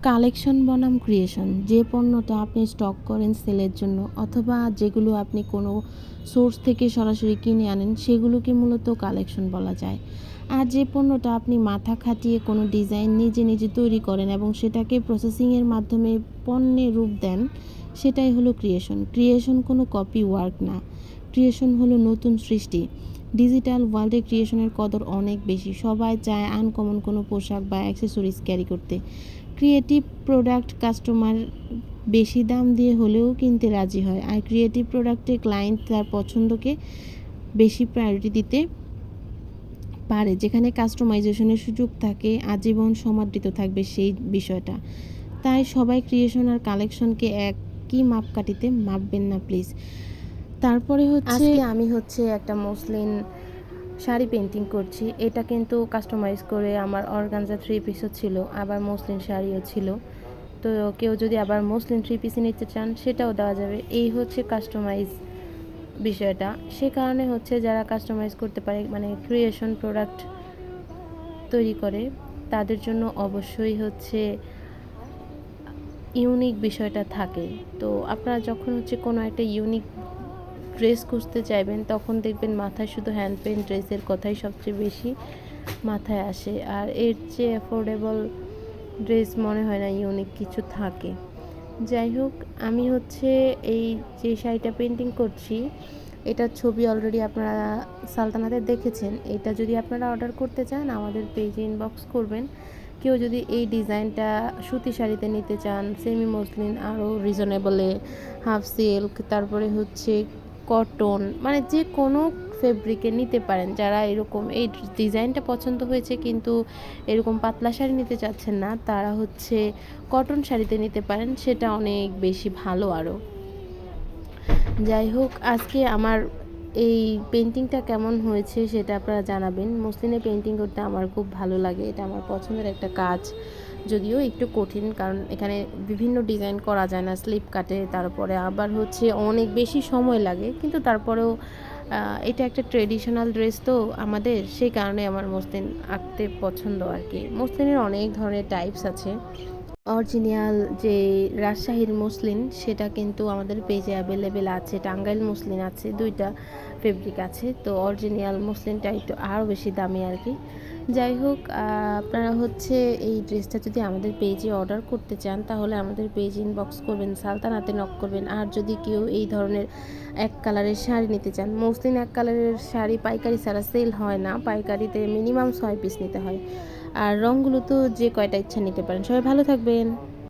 Collection বনাম creation, যে পণ্যটা আপনি স্টক করেন সেলের জন্য অথবা যেগুলো আপনি কোনো সোর্স থেকে সরাসরি কিনে আনেন সেগুলোকে মূলত কালেকশন বলা যায়। আর যে পণ্যটা আপনি মাথা খাটিয়ে কোনো ডিজাইন নিজে নিজে তৈরি করেন এবং সেটাকে প্রসেসিংয়ের মাধ্যমে পণ্যে রূপ দেন, সেটাই হলো ক্রিয়েশন। ক্রিয়েশন কোনো কপি ওয়ার্ক না, ক্রিয়েশন হলো নতুন সৃষ্টি। ডিজিটাল ওয়ার্ল্ডে ক্রিয়েশনের কদর অনেক বেশি। সবাই চায় আনকমন কোনো পোশাক বা অ্যাক্সেসরিজ ক্যারি করতে। ক্রিয়েটিভ প্রোডাক্ট কাস্টমার বেশি দাম দিয়ে হলেও কিনতে রাজি হয়, আর ক্রিয়েটিভ প্রোডাক্টে ক্লায়েন্ট তার পছন্দকে বেশি প্রায়োরিটি দিতে পারে। যেখানে কাস্টমাইজেশনের সুযোগ থাকে, আজীবন সমাদৃত থাকবে সেই বিষয়টা। তাই সবাই ক্রিয়েশন আর কালেকশনকে একই মাপকাঠিতে মাপবেন না প্লিজ। তারপরে আজকে আমি একটা মসলিন শাড়ি পেন্টিং করছি। এটা কিন্তু কাস্টমাইজ করে আমার অর্গানজা 3 পিসও ছিল, আবার মসলিন শাড়িও ছিল। তো কেউ যদি আবার মসলিন 3 পিসে নিতে চান সেটাও দেওয়া যাবে। এই কাস্টমাইজ বিষয়টা। সে কারণে যারা কাস্টমাইজ করতে পারে, মানে ক্রিয়েশন প্রোডাক্ট তৈরি করে, তাদের জন্য অবশ্যই ইউনিক বিষয়টা থাকে। তো আপনারা যখন কোনো একটা ইউনিক ড্রেস খুঁজতে চাইবেন তখন দেখবেন মাথায় শুধু হ্যান্ড পেইন্ট ড্রেসের কথাই সবচেয়ে বেশি মাথায় আসে, আর এর চেয়ে অ্যাফোর্ডেবল ড্রেস মনে হয় না ইউনিক কিছু থাকে। যাই হোক, আমি এই যে শাড়িটা পেন্টিং করছি এটার ছবি অলরেডি আপনারা সালতানাতে দেখেছেন। এটা যদি আপনারা অর্ডার করতে চান আমাদের পেজে ইনবক্স করবেন। কেউ যদি এই ডিজাইনটা সুতি শাড়িতে নিতে চান, সেমি মসলিন, আরও রিজনেবলে, হাফ সিল্ক, তারপরে কটন, মানে যে কোনো ফেব্রিকে নিতে পারেন। যারা এরকম এই ডিজাইনটা পছন্দ হয়েছে কিন্তু এরকম পাতলা শাড়ি নিতে চাচ্ছেন না, তারা কটন শাড়িতে নিতে পারেন, সেটা অনেক বেশি ভালো। আরও যাই হোক, আজকে আমার এই পেন্টিংটা কেমন হয়েছে সেটা আপনারা জানাবেন। মসলিনে পেন্টিং করতে আমার খুব ভালো লাগে, এটা আমার পছন্দের একটা কাজ, যদিও একটু কঠিন, কারণ এখানে বিভিন্ন ডিজাইন করা যায় না, স্লিপ কাটে, তারপরে আবার অনেক বেশি সময় লাগে, কিন্তু তারপরেও এটা একটা ট্রেডিশনাল ড্রেস তো আমাদের, সেই কারণে আমার মসলিন আঁকতে পছন্দ আর কি। মসলিনের অনেক ধরনের টাইপস আছে। অরিজিনাল যে রাজশাহীর মসলিন সেটা কিন্তু আমাদের পেজে অ্যাভেলেবেল আছে, টাঙ্গাইল মসলিন আছে, দুইটা ফেব্রিক আছে। তো অরিজিনাল মসলিনটা একটু আরও বেশি দামি আর কি। যাই হোক, আপনারা এই ড্রেসটা যদি আমাদের পেজে অর্ডার করতে চান তাহলে আমাদের পেজ ইনবক্স করবেন, সালতানাতে নক করবেন। আর যদি কেউ এই ধরনের এক কালারের শাড়ি নিতে চান, মসলিন এক কালারের শাড়ি পাইকারি ছাড়া সেল হয় না, পাইকারিতে মিনিমাম 6 পিস নিতে হয়। আর রঙগুলো তো যে কয়টা ইচ্ছা নিতে পারেন। সবাই ভালো থাকবেন।